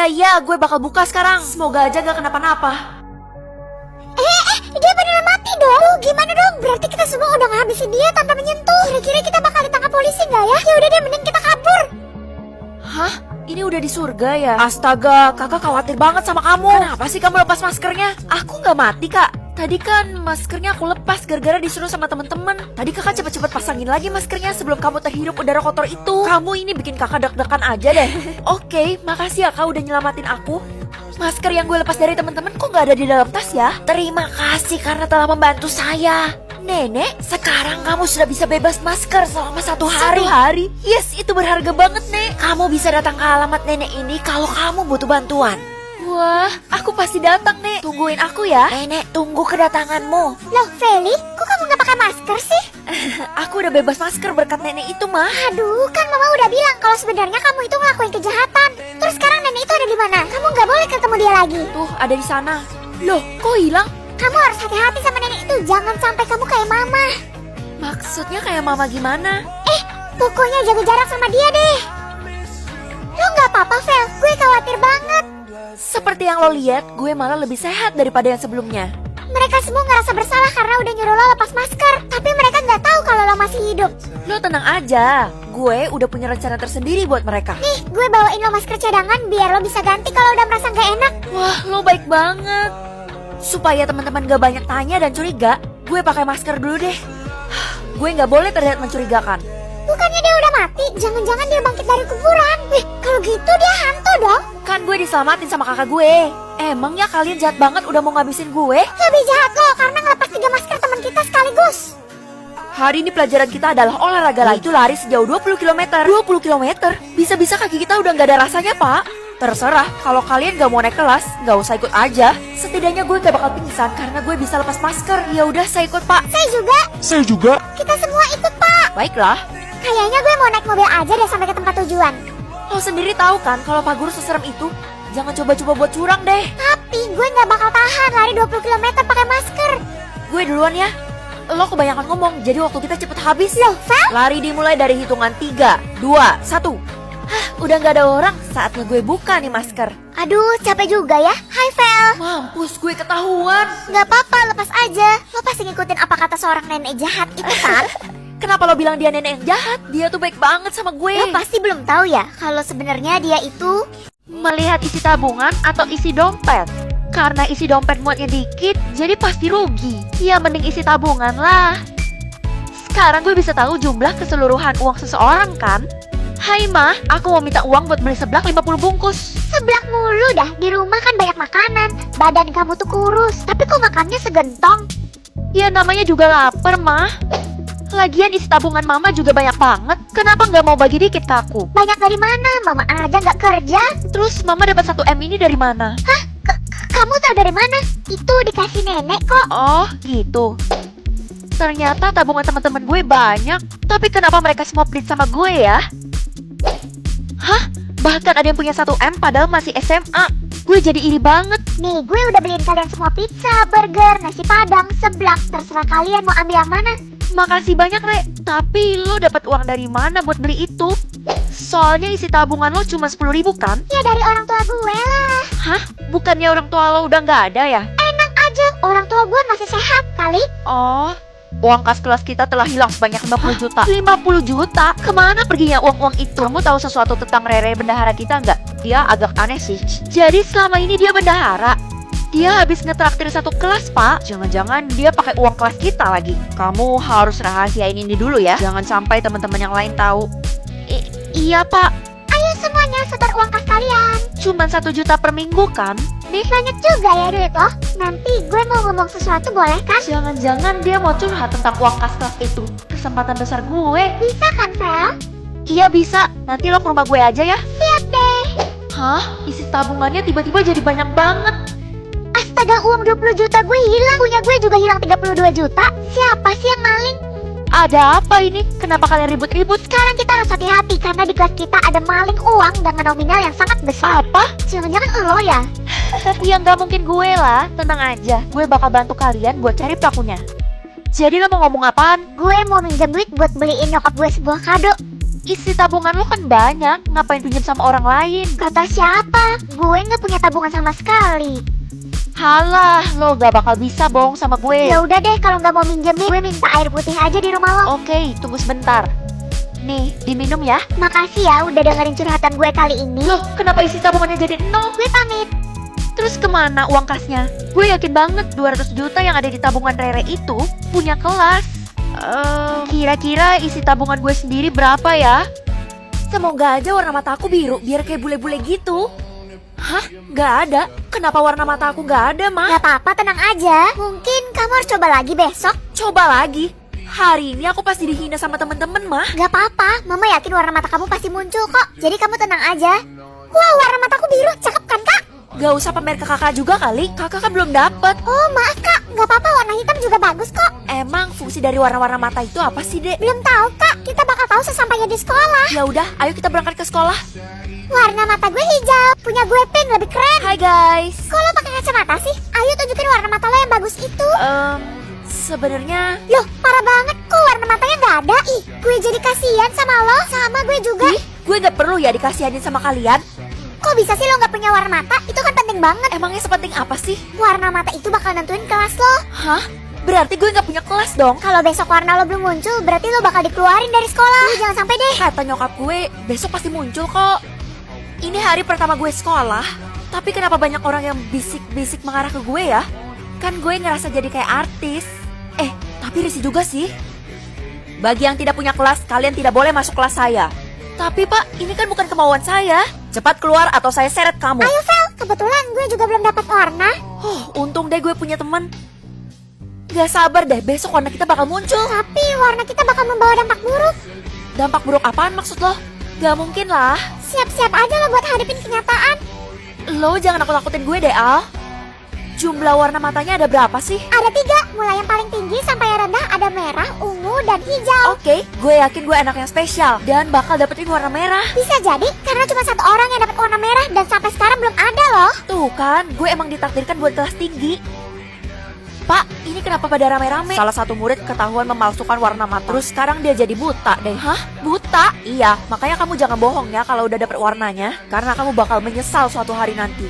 Iya, gue bakal buka sekarang. Semoga aja gak kenapa-napa. Dia beneran mati dong. Gimana dong? Berarti kita semua udah ngabisin dia tanpa menyentuh. Kira-kira kita bakal ditangkap polisi nggak ya? Ya udah deh, mending kita kabur. Hah? Ini udah di surga ya? Astaga, kakak khawatir banget sama kamu. Kenapa sih kamu lepas maskernya? Aku nggak mati, Kak. Tadi kan maskernya aku lepas gara-gara disuruh sama temen-temen. Tadi kakak cepet-cepet pasangin lagi maskernya sebelum kamu terhirup udara kotor itu. Kamu ini bikin kakak deg-degan aja deh. Oke, makasih ya kak udah nyelamatin aku. Masker yang gue lepas dari temen-temen kok nggak ada di dalam tas ya? Terima kasih karena telah membantu saya. Nenek, sekarang kamu sudah bisa bebas masker selama 1 hari. 1 hari? Yes, itu berharga banget, Nek. Kamu bisa datang ke alamat nenek ini kalau kamu butuh bantuan. Wah, aku pasti datang, Nek. Tungguin aku ya. Nenek, tunggu kedatanganmu. Loh, Feli, kok kamu nggak pakai masker sih? Aku udah bebas masker berkat nenek itu, Mah. Aduh, kan mama udah bilang kalau sebenarnya kamu itu ngelakuin kejahatan. Terus sekarang nenek itu ada di mana? Kamu nggak boleh ketemu dia lagi. Tuh, ada di sana. Loh, kok hilang? Kamu harus hati-hati sama nenek itu. Jangan sampai kamu kayak mama. Maksudnya kayak mama gimana? Pokoknya jaga jarak sama dia deh. Lo nggak apa-apa, Fel. Gue khawatir banget. Seperti yang lo lihat, gue malah lebih sehat daripada yang sebelumnya. Mereka semua ngerasa bersalah karena udah nyuruh lo lepas masker. Tapi mereka nggak tahu kalau lo masih hidup. Lo tenang aja, gue udah punya rencana tersendiri buat mereka. Nih, gue bawain lo masker cadangan biar lo bisa ganti kalau udah merasa nggak enak. Wah, lo baik banget. Supaya teman-teman gak banyak tanya dan curiga, gue pakai masker dulu deh. Gue gak boleh terlihat mencurigakan. Bukannya dia udah mati? Jangan-jangan dia bangkit dari kuburan. Kalau gitu dia hantu dong. Kan gue diselamatin sama kakak gue. Emangnya kalian jahat banget udah mau ngabisin gue? Lebih jahat lo karena ngelepas 3 masker teman kita sekaligus. Hari ini pelajaran kita adalah olahraga lari. Itu lari sejauh 20 km. 20 km? Bisa-bisa kaki kita udah gak ada rasanya, Pak. Terserah, kalau kalian gak mau naik kelas, gak usah ikut aja. Setidaknya gue gak bakal pingsan karena gue bisa lepas masker. Ya udah, saya ikut, Pak. Saya juga. Kita semua ikut, Pak. Baiklah. Kayaknya gue mau naik mobil aja deh sampai ke tempat tujuan. Lo sendiri tahu kan kalau Pak Guru seserem itu? Jangan coba-coba buat curang deh. Tapi gue gak bakal tahan lari 20 km pakai masker. Gue duluan ya. Lo kebanyakan ngomong, jadi waktu kita cepet habis. Loh, Fel? Lari dimulai dari hitungan 3, 2, 1. Hah, udah gak ada orang, saatnya gue buka nih masker. Aduh, capek juga ya. Hai, Fel. Mampus, gue ketahuan. Gak apa-apa, lepas aja. Lo pasti ngikutin apa kata seorang nenek jahat itu kan? Kenapa lo bilang dia nenek yang jahat? Dia tuh baik banget sama gue. Lo pasti belum tahu ya kalau sebenarnya dia itu Melihat isi tabungan atau isi dompet. Karena isi dompet muatnya dikit, jadi pasti rugi. Ya mending isi tabungan lah. Sekarang gue bisa tahu jumlah keseluruhan uang seseorang kan? Hai Mah, aku mau minta uang buat beli seblak 50 bungkus. seblak mulu dah. Di rumah kan banyak makanan. Badan kamu tuh kurus, tapi kok makannya segentong? Ya namanya juga lapar Mah. Lagian isi tabungan Mama juga banyak banget. Kenapa nggak mau bagi dikit ke aku? Banyak dari mana? Mama aja nggak kerja. Terus Mama dapat 1 M ini dari mana? Hah? Kamu tahu dari mana? Itu dikasih nenek kok. Oh gitu. Ternyata tabungan teman-teman gue banyak. Tapi kenapa mereka semua pelit sama gue ya? Hah? Bahkan ada yang punya 1 M padahal masih SMA. Gue jadi iri banget. Nih, gue udah beliin kalian semua pizza, burger, nasi padang, seblak. Terserah kalian mau ambil yang mana. Makasih banyak, Rek. Tapi lo dapat uang dari mana buat beli itu? Soalnya isi tabungan lo cuma 10.000 kan? Ya dari orang tua gue lah. Hah? Bukannya orang tua lo udah nggak ada ya? Enak aja, orang tua gue masih sehat kali. Oh, uang kas kelas kita telah hilang sebanyak 50 juta. 50 juta? Kemana perginya uang-uang itu? Kamu tahu sesuatu tentang Rere bendahara kita nggak? Dia agak aneh sih. Jadi selama ini dia bendahara. Dia habis ngetraktir 1 kelas, Pak. Jangan-jangan dia pakai uang kelas kita lagi. Kamu harus rahasiain ini dulu ya. Jangan sampai teman-teman yang lain tahu. Iya, Pak. Ayo semuanya setor uang kas kalian. Cuman 1 juta per minggu kan? Nih banyak juga ya duit lo. Nanti gue mau ngomong sesuatu boleh kan? Jangan-jangan dia mau curhat tentang uang kas kelas itu. Kesempatan besar gue. Bisa kan, Fel? Iya bisa. Nanti lo ke rumah gue aja ya. Siap deh. Hah? Isi tabungannya tiba-tiba jadi banyak banget. Astaga, uang 20 juta gue hilang. Punya gue juga hilang 32 juta. Siapa sih yang maling? Ada apa ini? Kenapa kalian ribut-ribut? Sekarang kita harus hati-hati karena di kelas kita ada maling uang dengan nominal yang sangat besar. Apa? Jangan-jangan lo ya? Ya nggak mungkin gue lah. Tenang aja. Gue bakal bantu kalian buat cari pelakunya. Jadi lo mau ngomong apaan? Gue mau minjem duit buat beliin nyokap gue sebuah kado. isi tabungan lo kan banyak, ngapain pinjam sama orang lain? Kata siapa? Gue nggak punya tabungan sama sekali. Halah, lo gak bakal bisa bohong sama gue. Ya udah deh, kalau nggak mau minjemin, gue minta air putih aja di rumah lo. Oke, tunggu sebentar. Nih, diminum ya. Makasih ya udah dengerin curhatan gue kali ini. Loh, kenapa isi tabungannya jadi nol? Gue pamit. Terus kemana uang kasnya? Gue yakin banget 200 juta yang ada di tabungan Rere itu punya kelas. Kira-kira isi tabungan gue sendiri berapa ya? Semoga aja warna mata aku biru biar kayak bule-bule gitu. Hah? Gak ada? Kenapa warna mata aku gak ada, Ma? Gak apa-apa, tenang aja. Mungkin kamu harus coba lagi besok. Coba lagi. Hari ini aku pasti dihina sama temen-temen, Ma. Gak apa-apa, Mama yakin warna mata kamu pasti muncul kok. Jadi kamu tenang aja. Wah, warna mataku biru, cakep kan kak? Gak usah pamer ke kakak juga kali. Kakak kan belum dapet. Oh maaf kak, gak apa-apa, warna hitam juga bagus kok. Emang fungsi dari warna-warna mata itu apa sih, Dek? Belum tahu kak, kita bakal tahu sesampainya di sekolah. Ya udah, ayo kita berangkat ke sekolah. Warna mata gue hijau, punya gue pink, lebih keren. Hai guys. Kok lo pakai kacamata sih? Ayo tunjukin warna mata lo yang bagus itu. Sebenarnya Loh, parah banget, kok warna matanya gak ada? Ih, gue jadi kasihan sama lo, sama gue juga. gue gak perlu ya dikasihanin sama kalian. Kok bisa sih lo gak punya warna mata? Itu kan penting banget. Emangnya sepenting apa sih? Warna mata itu bakal nentuin kelas lo. Hah? Berarti gue gak punya kelas dong. Kalau besok warna lo belum muncul, berarti lo bakal dikeluarin dari sekolah. Jangan sampai deh. Kata nyokap gue, besok pasti muncul kok. Ini hari pertama gue sekolah, tapi kenapa banyak orang yang bisik-bisik mengarah ke gue ya? Kan gue ngerasa jadi kayak artis. Tapi risih juga sih. Bagi yang tidak punya kelas, kalian tidak boleh masuk kelas saya. Tapi Pak, ini kan bukan kemauan saya. Cepat keluar atau saya seret kamu. Ayo Vel, kebetulan gue juga belum dapat warna. Untung deh gue punya teman. Gak sabar deh, besok warna kita bakal muncul. Tapi warna kita bakal membawa dampak buruk. Dampak buruk apaan maksud lo? Gak mungkin lah. Siap-siap aja lo buat hadapin kenyataan. Lo jangan nakut-nakutin gue deh, Al. Jumlah warna matanya ada berapa sih? Ada 3, mulai yang paling tinggi sampai yang rendah ada merah, ungu, dan hijau. Oke, gue yakin gue anak yang spesial dan bakal dapetin warna merah. Bisa jadi karena cuma 1 orang yang dapat warna merah dan sampai sekarang belum ada loh. Tuh kan, gue emang ditakdirkan buat kelas tinggi. Pak, ini kenapa pada rame-rame? Salah satu murid ketahuan memalsukan warna mata. Terus sekarang dia jadi buta deh. Hah? Buta? Iya, makanya kamu jangan bohong ya kalau udah dapet warnanya. Karena kamu bakal menyesal suatu hari nanti.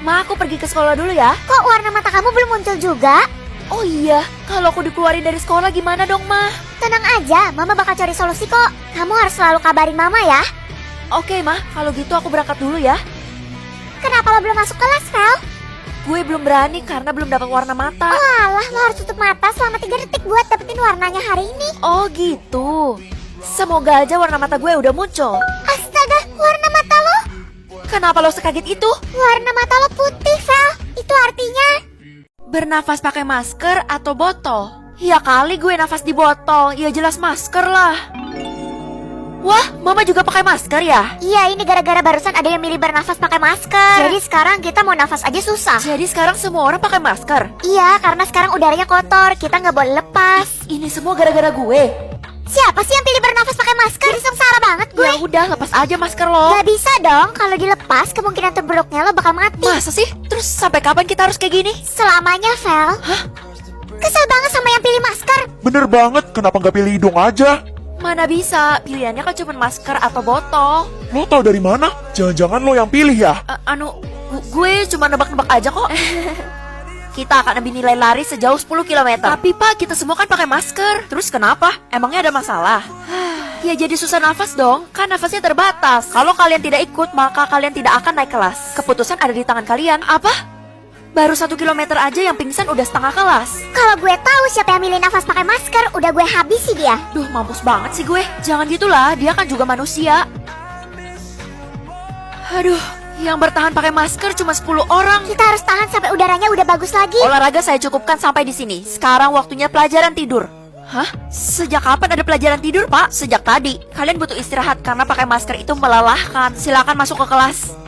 Ma, aku pergi ke sekolah dulu ya. Kok warna mata kamu belum muncul juga? Oh iya, kalau aku dikeluarin dari sekolah gimana dong, Ma? Tenang aja, Mama bakal cari solusi kok. Kamu harus selalu kabarin Mama ya. Oke, Ma, kalau gitu aku berangkat dulu ya. Kenapa lo belum masuk kelas, Vel? Gue belum berani karena belum dapat warna mata. Walah, lo harus tutup mata selama 3 detik buat dapetin warnanya hari ini. Oh gitu. Semoga aja warna mata gue udah muncul. Astaga, warna mata lo? Kenapa lo sekaget itu? Warna mata lo putih, Vel. Itu artinya Bernafas pakai masker atau botol? Ya kali gue nafas di botol, ya jelas masker lah. Wah, Mama juga pakai masker ya? iya, ini gara-gara barusan ada yang milih bernafas pakai masker. Jadi sekarang kita mau nafas aja susah. Jadi sekarang semua orang pakai masker? Iya, karena sekarang udaranya kotor, kita nggak boleh lepas. Ini semua gara-gara gue. Siapa sih yang pilih bernafas pakai masker? Jadi sengsara banget gue. Ya udah, lepas aja masker lo. Gak bisa dong, kalau dilepas kemungkinan terburuknya lo bakal mati. Masa sih? Terus sampai kapan kita harus kayak gini? Selamanya, Vel. Hah? Kesel banget sama yang pilih masker. Bener banget, kenapa nggak pilih hidung aja? Mana bisa, pilihannya kan cuma masker atau botol. Lo tau dari mana? Jangan-jangan lo yang pilih ya? Gue cuma nebak-nebak aja kok. Kita akan lebih nilai lari sejauh 10 km. Tapi Pak, kita semua kan pakai masker. Terus kenapa? Emangnya ada masalah? Ya jadi susah nafas dong, kan nafasnya terbatas. Kalau kalian tidak ikut, maka kalian tidak akan naik kelas. Keputusan ada di tangan kalian. Apa? Baru 1 kilometer aja yang pingsan udah setengah kelas. Kalau gue tahu siapa yang milih nafas pakai masker, udah gue habisi dia. Duh, mampus banget sih gue. Jangan gitulah, dia kan juga manusia. Aduh, yang bertahan pakai masker cuma 10 orang. Kita harus tahan sampai udaranya udah bagus lagi. Olahraga saya cukupkan sampai di sini. Sekarang waktunya pelajaran tidur. Hah? Sejak kapan ada pelajaran tidur, Pak? Sejak tadi. Kalian butuh istirahat karena pakai masker itu melelahkan. Silakan masuk ke kelas.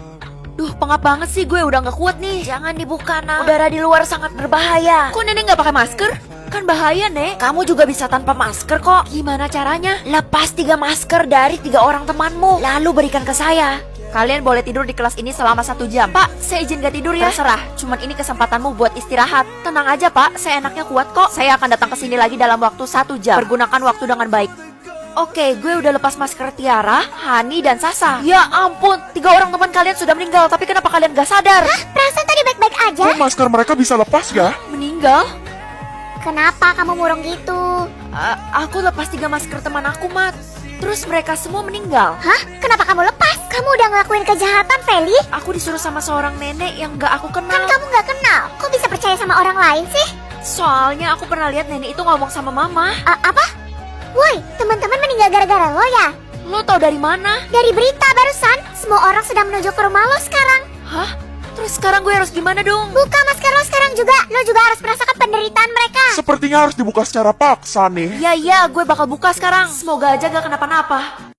Duh, pengap banget sih, gue udah gak kuat nih. Jangan dibuka, Nak. Udara di luar sangat berbahaya. Kok Nenek gak pakai masker? Kan bahaya, Nek. Kamu juga bisa tanpa masker kok. Gimana caranya? Lepas 3 masker dari 3 orang temanmu, lalu berikan ke saya. Kalian boleh tidur di kelas ini selama 1 jam. Pak, saya izin gak tidur ya? Terserah, cuman ini kesempatanmu buat istirahat. Tenang aja, Pak, saya enaknya kuat kok. Saya akan datang ke sini lagi dalam waktu 1 jam. Pergunakan waktu dengan baik. Oke, gue udah lepas masker Tiara, Hani, dan Sasa. Ya ampun, 3 orang teman kalian sudah meninggal, tapi kenapa kalian gak sadar? Perasaan tadi baik-baik aja. Kok masker mereka bisa lepas ya? Meninggal? Kenapa kamu murung gitu? Aku lepas 3 masker teman aku, Mat. Terus mereka semua meninggal. Hah? Kenapa kamu lepas? Kamu udah ngelakuin kejahatan, Feli? Aku disuruh sama seorang nenek yang gak aku Kan kenal. kamu gak kenal. Kok bisa percaya sama orang lain sih? Soalnya aku pernah lihat nenek itu ngomong sama mama. Apa? Woi, teman-teman meninggal gara-gara lo ya? Lo tau dari mana? Dari berita barusan, semua orang sedang menuju ke rumah lo sekarang. Hah? Terus sekarang gue harus gimana dong? Buka masker lo sekarang juga. Lo juga harus merasakan penderitaan mereka. Sepertinya harus dibuka secara paksa nih. Iya, gue bakal buka sekarang. Semoga aja gak kenapa-napa.